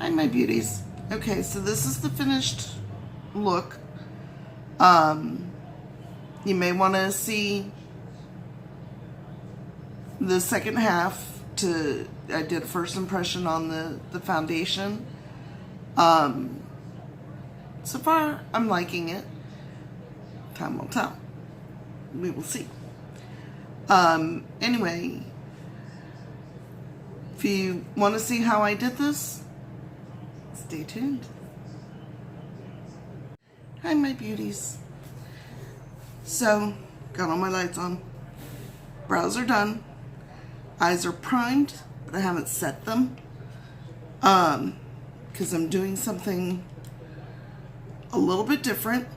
Hi, my beauties. Okay, so this is the finished look. You may want to see the second half I did a first impression on the foundation. So far, I'm liking it. Time will tell. We will see. Anyway, if you want to see how I did this, stay tuned. Hi, my beauties. So, got all my lights on. Brows are done. Eyes are primed, but I haven't set them. Because I'm doing something a little bit different.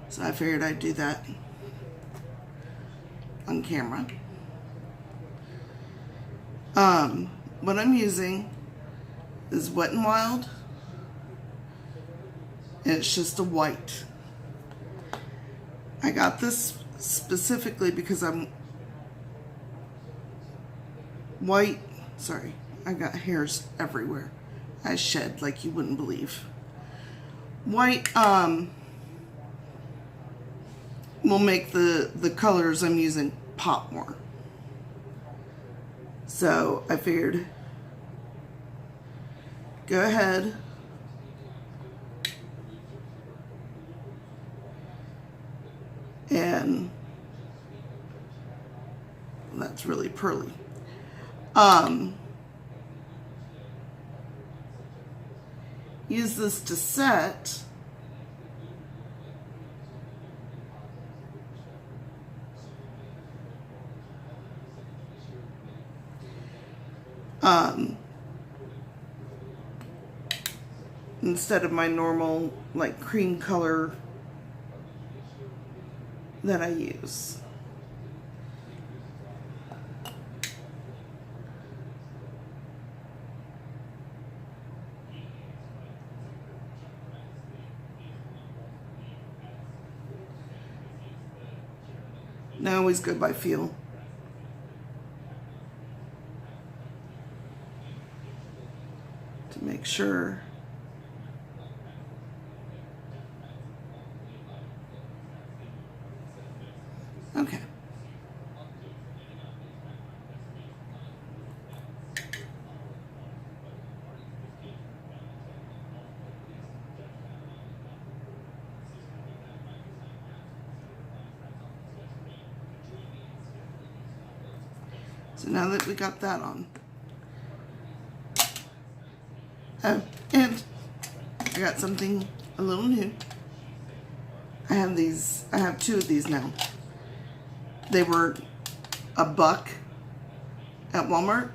So I figured I'd do that on camera. What I'm using is Wet n Wild, and it's just a white. I got this specifically because I'm white. Sorry, I got hairs everywhere. I shed like you wouldn't believe. White will make the colors I'm using pop more. So I figured, go ahead and that's really pearly. Use this to set. Instead of my normal like cream color that I use. I always go by feel. To make sure. Okay. So now that we got that on. Oh, and I got something a little new. I have two of these now. They were $1 at Walmart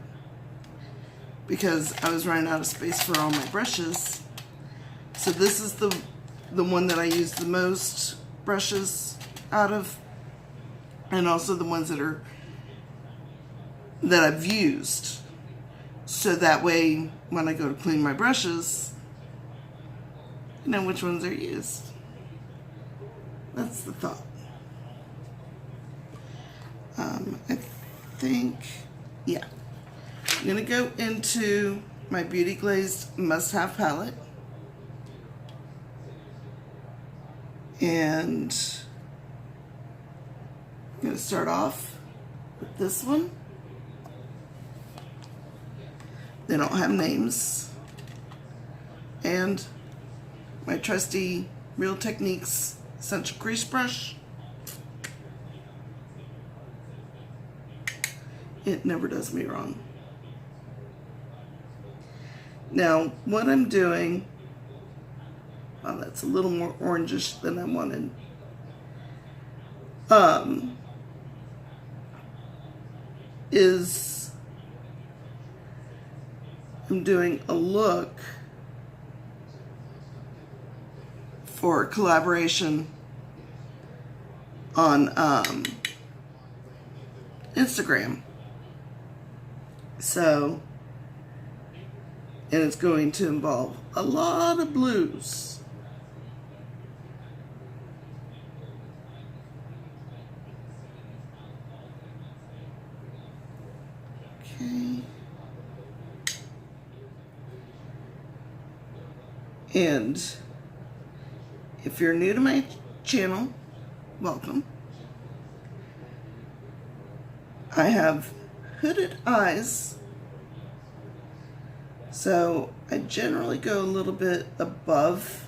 because I was running out of space for all my brushes. So this is the one that I use the most brushes out of, and also the ones that I've used. So that way when I go to clean my brushes, you know which ones are used. That's the thought. I think, yeah. I'm gonna go into my Beauty Glazed Must-Have palette. And I'm gonna start off with this one. They don't have names. And my trusty Real Techniques Essential Crease Brush. It never does me wrong. Now, what I'm doing, well, that's a little more orangish than I wanted. Is I'm doing a look for collaboration on Instagram. So, and it's going to involve a lot of blues. Okay. And if you're new to my channel, welcome. I have hooded eyes, so I generally go a little bit above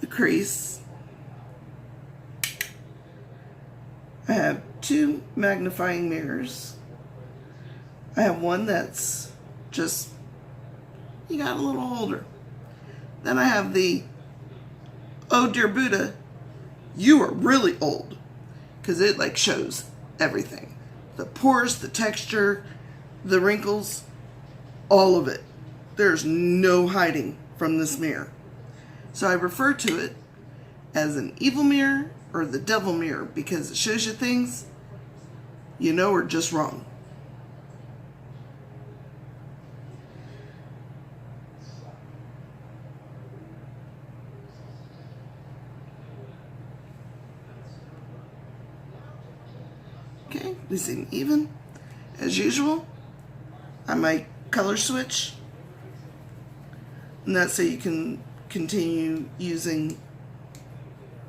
the crease. I have two magnifying mirrors. I have one that's just, you got a little holder. Then I have the, oh dear Buddha, you are really old, because it like shows everything. The pores, the texture, the wrinkles, all of it. There's no hiding from this mirror. So I refer to it as an evil mirror or the devil mirror because it shows you things you know are just wrong. Okay, we seem even. As usual, I might color switch, and that's so you can continue using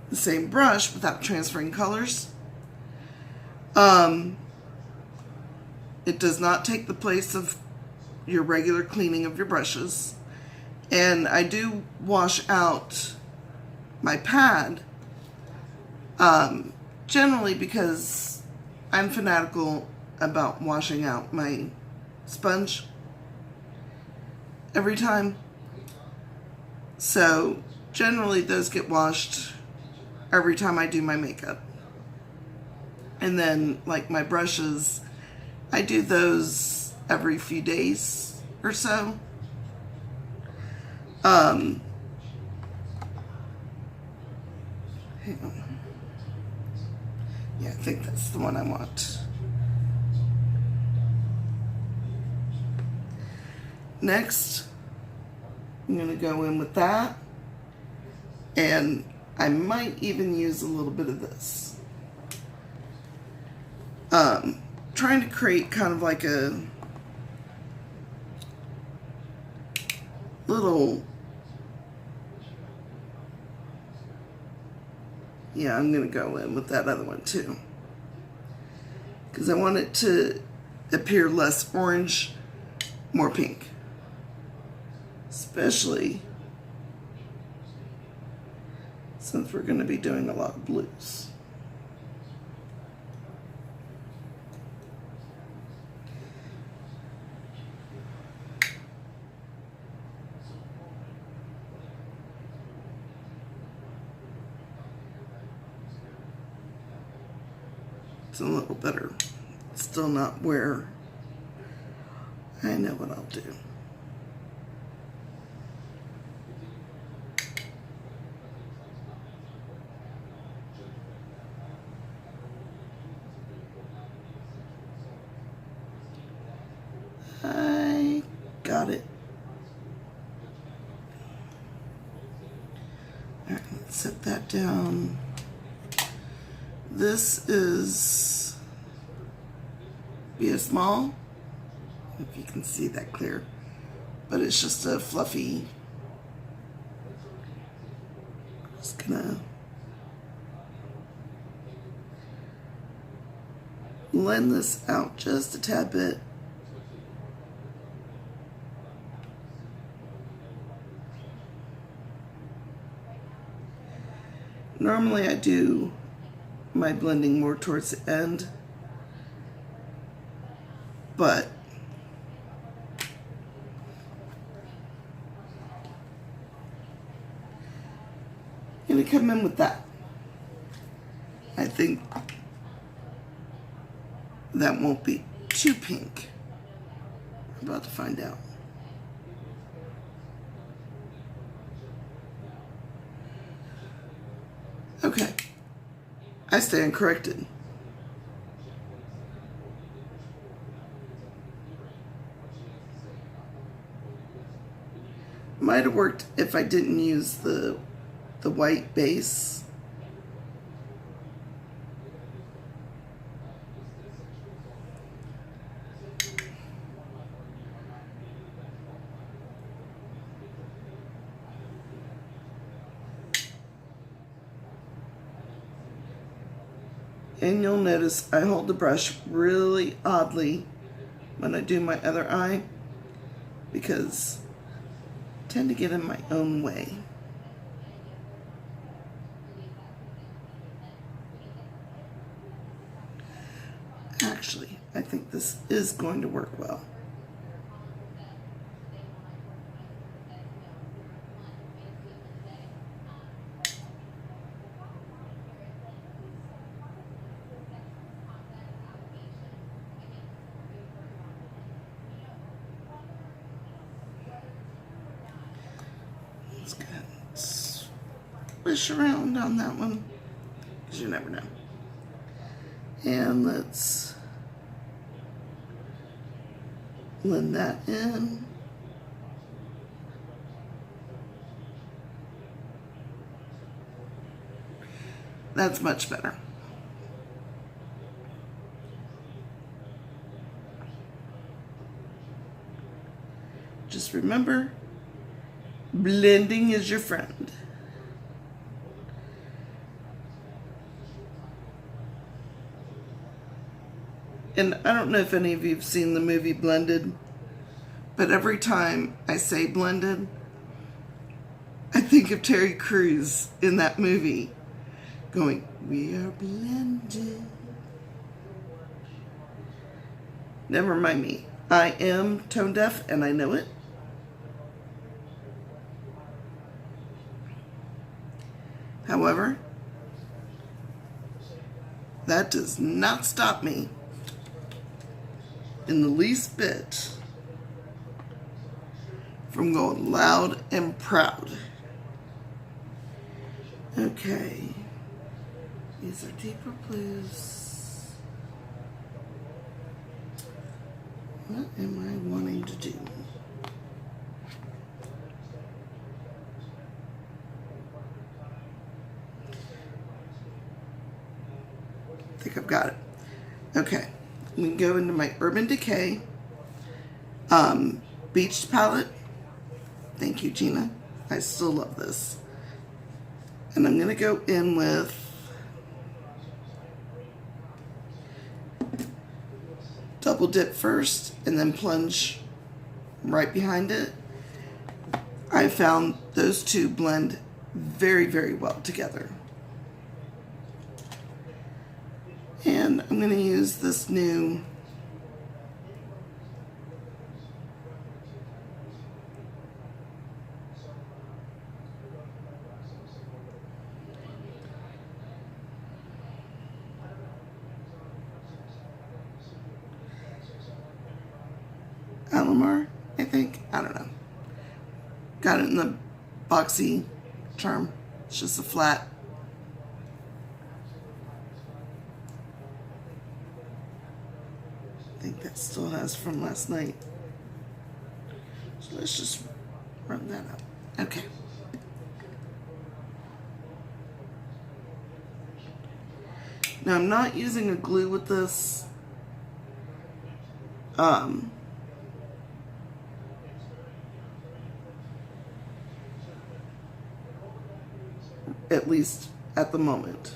the same brush without transferring colors. It does not take the place of your regular cleaning of your brushes. And I do wash out my pad, generally because I'm fanatical about washing out my sponge every time. So generally those get washed every time I do my makeup. And then like my brushes, I do those every few days or so. Hang on. Yeah, I think that's the one I want. Next, I'm going to go in with that, and I might even use a little bit of this. Trying to create kind of like a little, yeah, I'm going to go in with that other one too, because I want it to appear less orange, more pink. Especially since we're going to be doing a lot of blues. It's a little better. Still not where I know what I'll do. I got it. All right, let's set that down. This is Be Small, if you can see that clear, but it's just a fluffy, just gonna blend this out just a tad bit. Normally I do my blending more towards the end, but I'm gonna come in with that. I think that won't be too pink. I'm about to find out. Okay, I stand corrected. Might have worked if I didn't use the white base. And you'll notice I hold the brush really oddly when I do my other eye because I tend to get in my own way. Actually, I think this is going to work well. Let's go ahead and swish around on that one, because you never know. And let's blend that in. That's much better. Just remember, blending is your friend. And I don't know if any of you have seen the movie Blended, but every time I say blended, I think of Terry Crews in that movie going, "We are blended." Never mind me. I am tone deaf and I know it. However, that does not stop me in the least bit from going loud and proud. Okay, these are deeper blues. What am I wanting to do? I think I've got it. Okay. We can go into my Urban Decay Beached palette. Thank you, Gina. I still love this. And I'm going to go in with double dip first and then plunge right behind it. I found those two blend very, very well together. And I'm going to use this new Allure, I think. I don't know. Got it in the Boxycharm. It's just a flat. I think that still has from last night. So let's just run that up. Okay. Now I'm not using a glue with this. At least at the moment.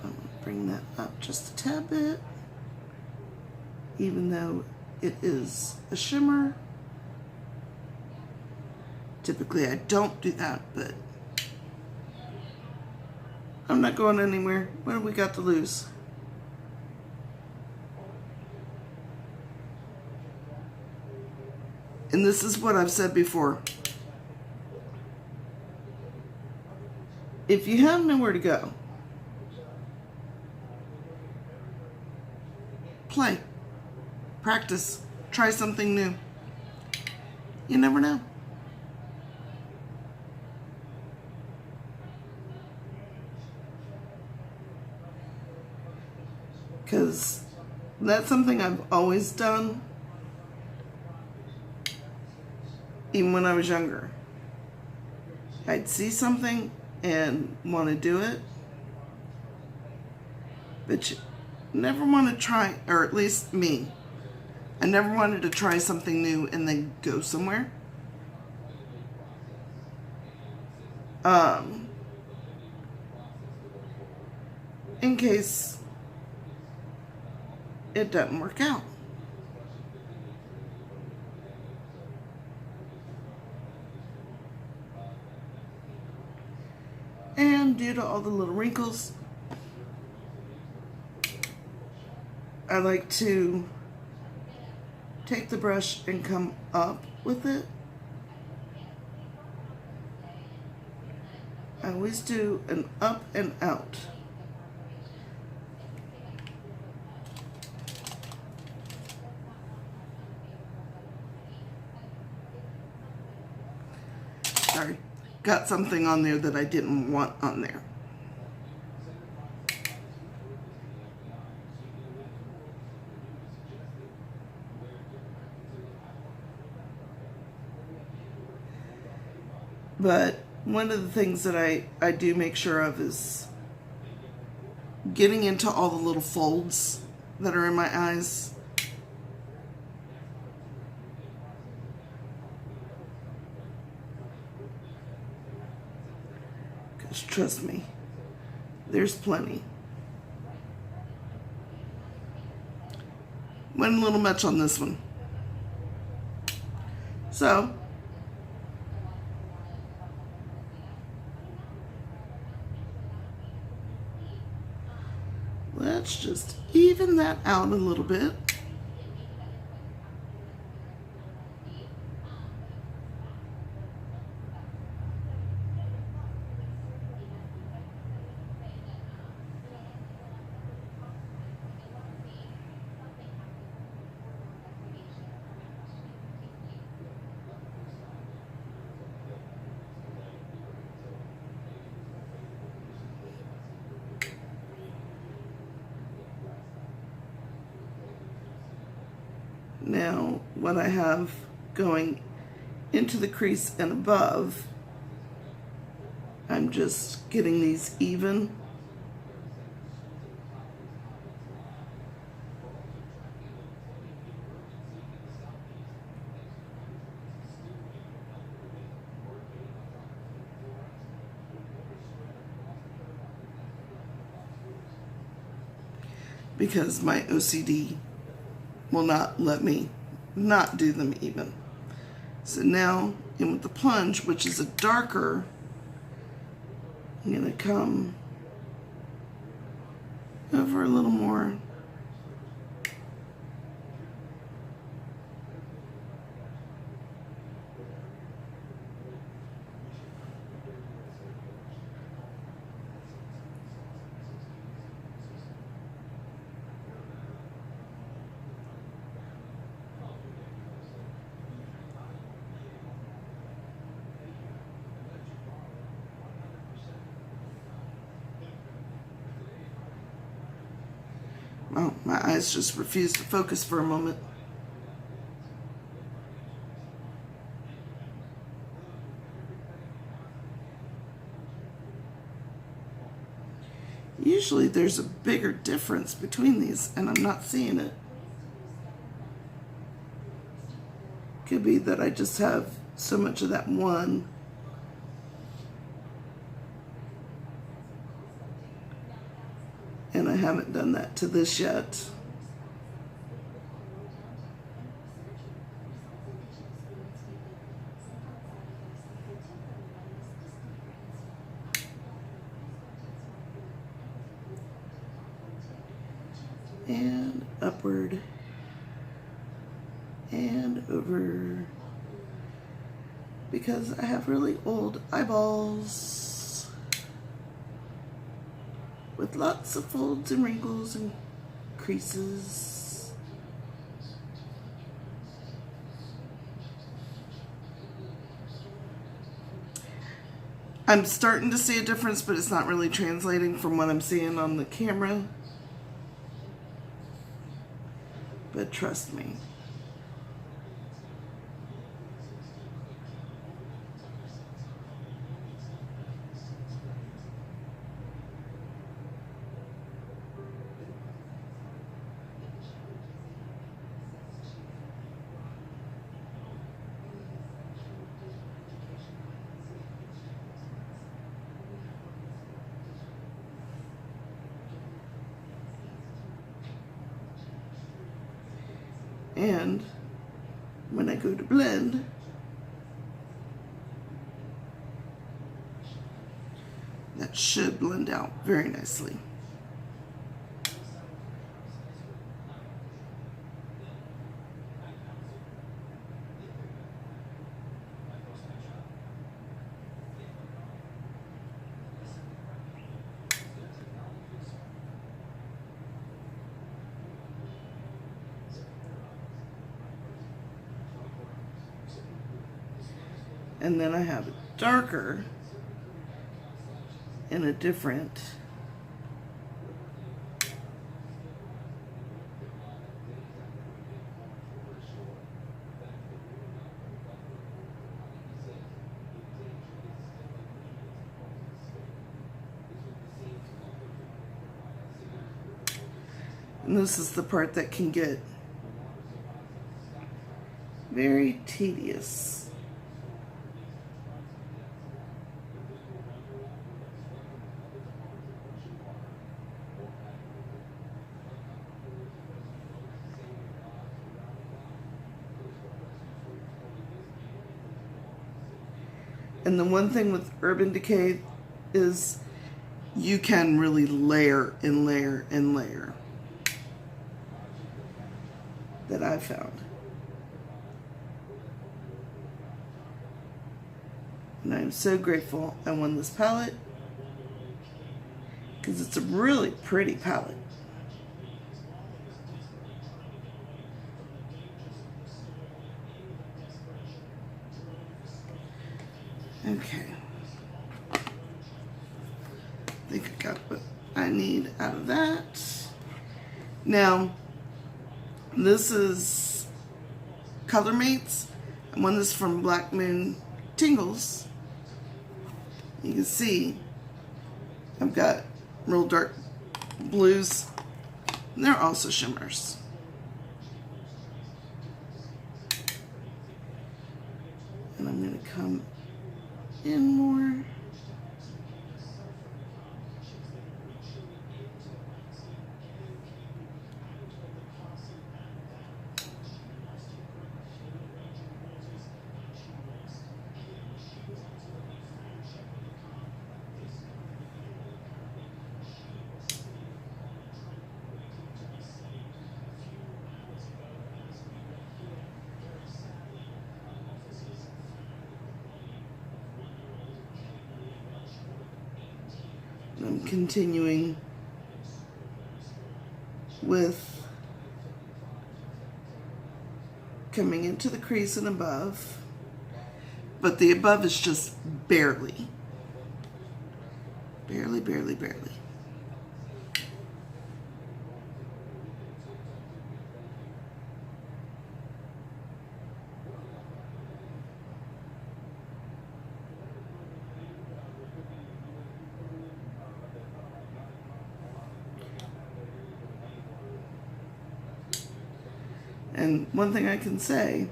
I'm going to bring that up just a tad bit, even though it is a shimmer. Typically I don't do that, but I'm not going anywhere. What have we got to lose? And this is what I've said before. If you have nowhere to go, play, practice, try something new. You never know. Because that's something I've always done. Even when I was younger, I'd see something and want to do it, but you never want to try, or at least me, I never wanted to try something new and then go somewhere. in case it doesn't work out. And due to all the little wrinkles, I like to take the brush and come up with it. I always do an up and out. Sorry, got something on there that I didn't want on there. But one of the things that I do make sure of is getting into all the little folds that are in my eyes. Because trust me, there's plenty. Went a little much on this one. So, let's just even that out a little bit. Now, what I have going into the crease and above, I'm just getting these even. Because my OCD will not let me not do them even. So now, in with the plunge, which is a darker, I'm going to come over a little more. Oh, my eyes just refused to focus for a moment. Usually there's a bigger difference between these, and I'm not seeing it. Could be that I just have so much of that one. And I haven't done that to this yet. And upward and over, because I have really old eyeballs with lots of folds and wrinkles and creases. I'm starting to see a difference, but it's not really translating from what I'm seeing on the camera. But trust me. And when I go to blend, that should blend out very nicely. And then I have it darker in a different and this is the part that can get very tedious. And the one thing with Urban Decay is you can really layer and layer and layer, that I've found. And I'm so grateful I won this palette, because it's a really pretty palette. Okay. I think I got what I need out of that. Now, this is Color Mates. I won this from Black Moon Tingles. You can see I've got real dark blues, and they're also shimmers. And I'm going to come in more. I'm continuing with coming into the crease and above, but the above is just barely. Barely. And one thing I can say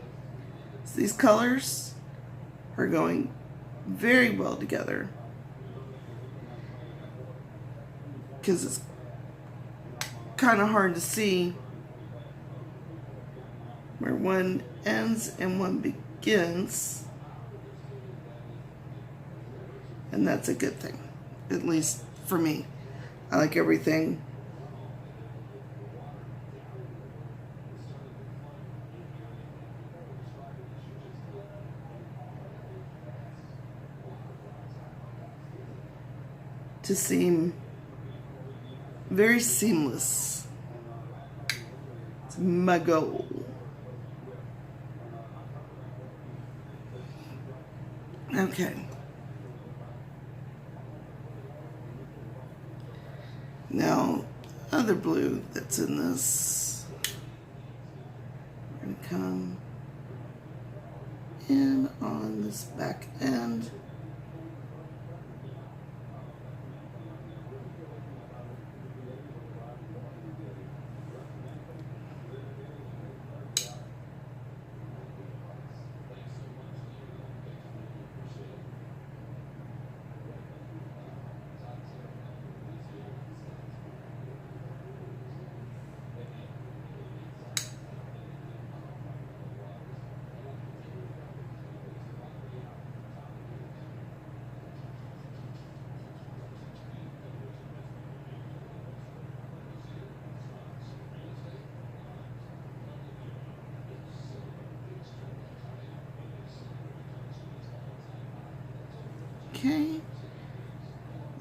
is these colors are going very well together, because it's kind of hard to see where one ends and one begins, and that's a good thing, at least for me. I like everything to seem very seamless. It's my goal. Okay. Now, other blue that's in this, we're going to come in on this back end. Okay.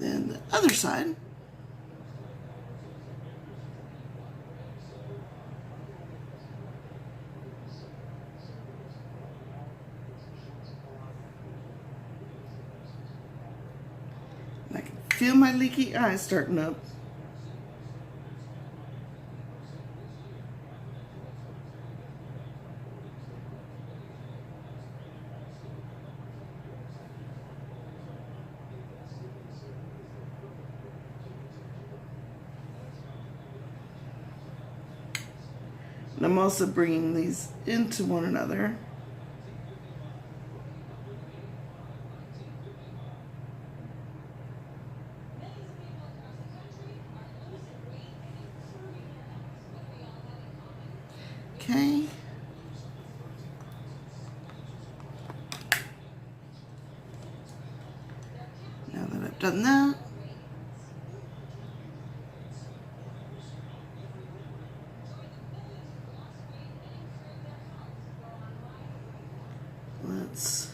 Then the other side. I can feel my leaky eye starting up. And I'm also bringing these into one another. Okay. Now that I've done that, let's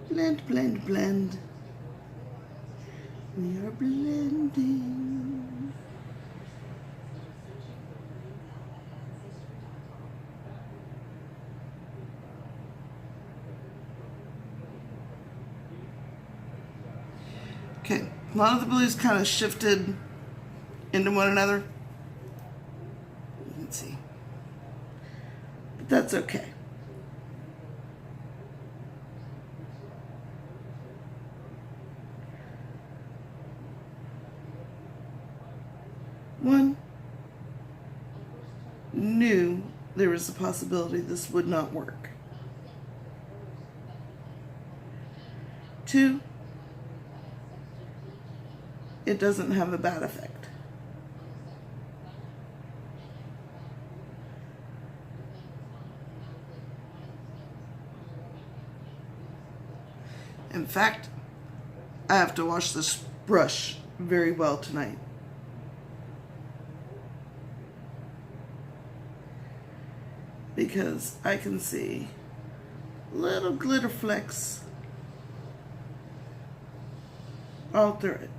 blend, blend, blend. We are blending. Okay, a lot of the blues kind of shifted into one another. You can see. But that's okay. One, knew there was a possibility this would not work. Two, it doesn't have a bad effect. In fact, I have to wash this brush very well tonight. Because I can see little glitter flecks all through it.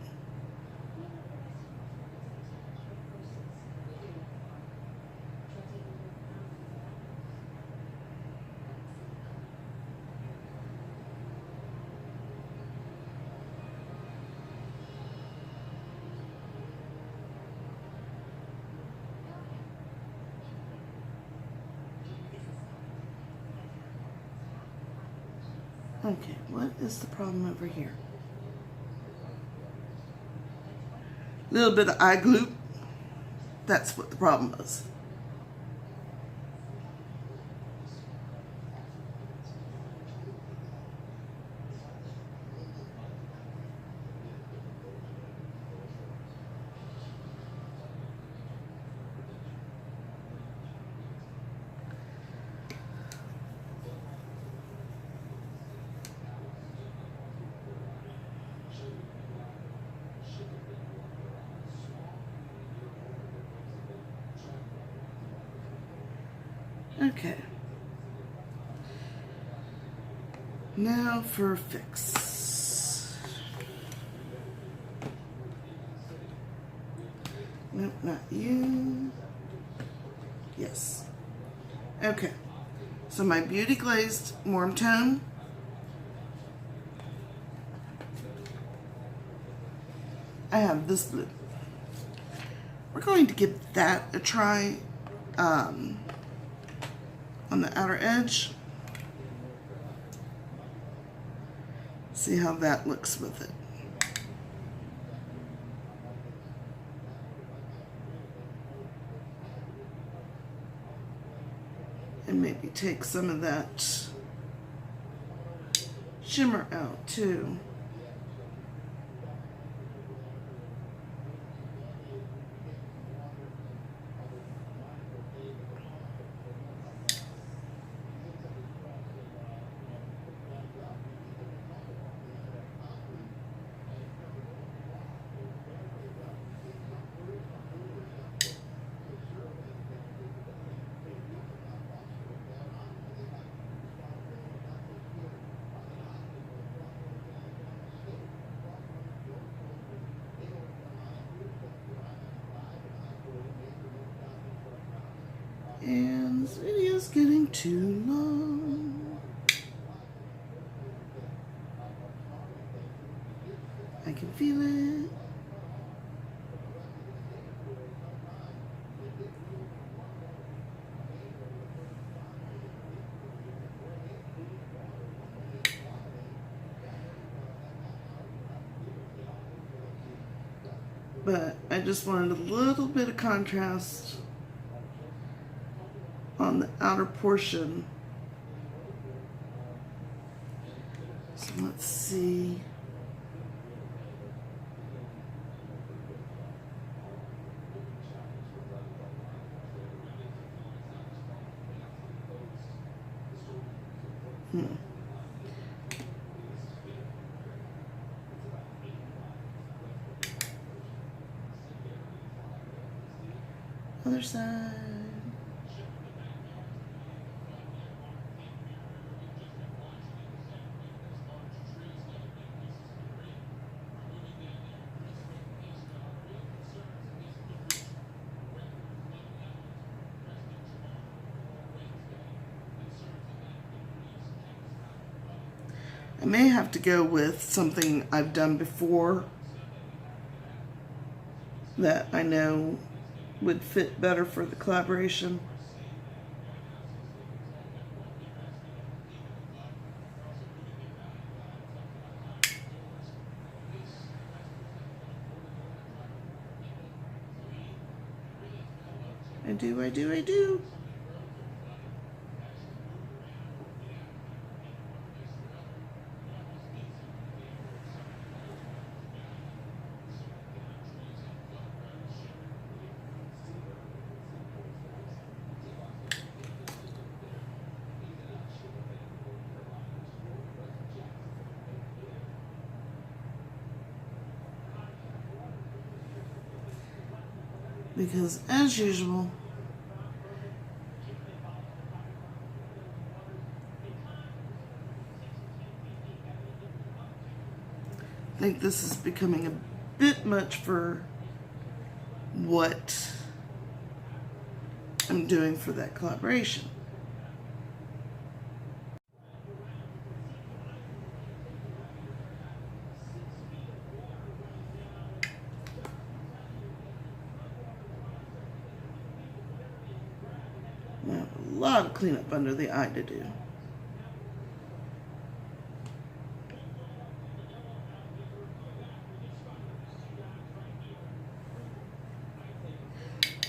Okay, what is the problem over here? A little bit of eye glue. That's what the problem was. Okay. Now for a fix. Nope, not you. Yes. Okay. So my Beauty Glazed Warm Tone. I have this blue. We're going to give that a try on the outer edge. See how that looks with it. And maybe take some of that shimmer out too. too long. I can feel it. But I just wanted a little bit of contrast on the outer portion. So let's see. Other side. I may have to go with something I've done before that I know would fit better for the collaboration. I do. Because as usual, I think this is becoming a bit much for what I'm doing for that collaboration. I have a lot of cleanup under the eye to do.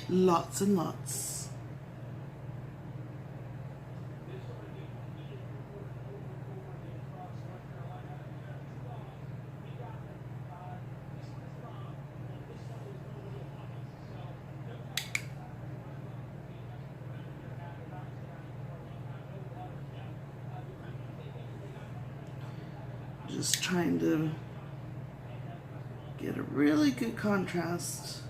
Lots and lots. Just trying to get a really good contrast.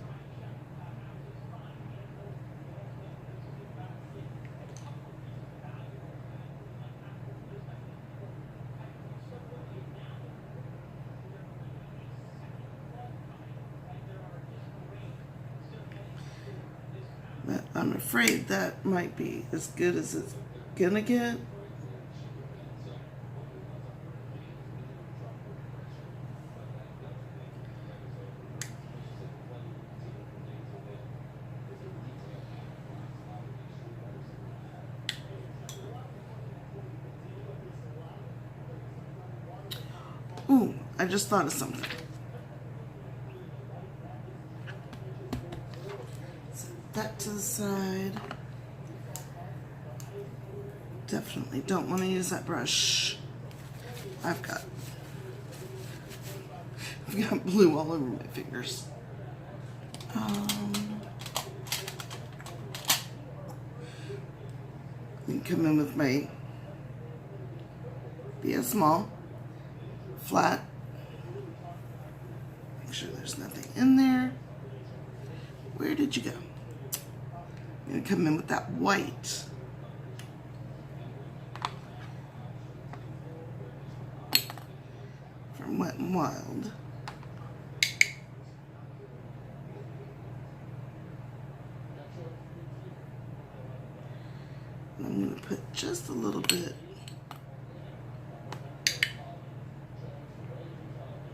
But I'm afraid that might be as good as it's gonna get. Ooh, I just thought of something. Set that to the side. Definitely don't want to use that brush. I've got blue all over my fingers. Then come in with my BS Small. Flat. Make sure there's nothing in there. Where did you go? I'm going to come in with that white. From Wet n Wild. And I'm going to put just a little bit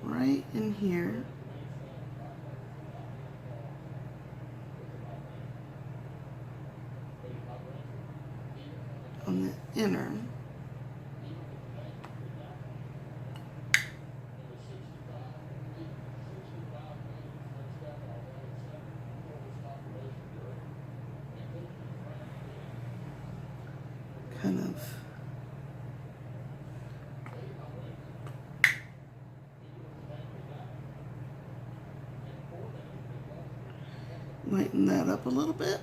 right in here. On the inner. Kind of lighten that up a little bit.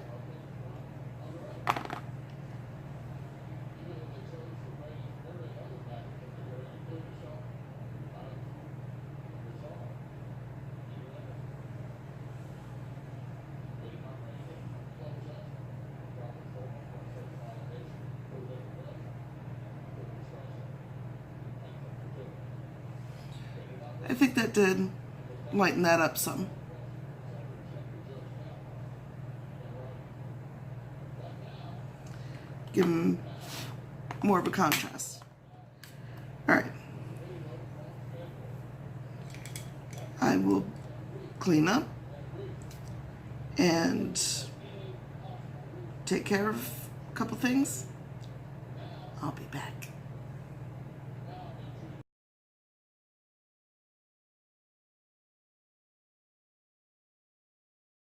I think that did lighten that up some. Give them more of a contrast. All right. I will clean up and take care of a couple things. I'll be back.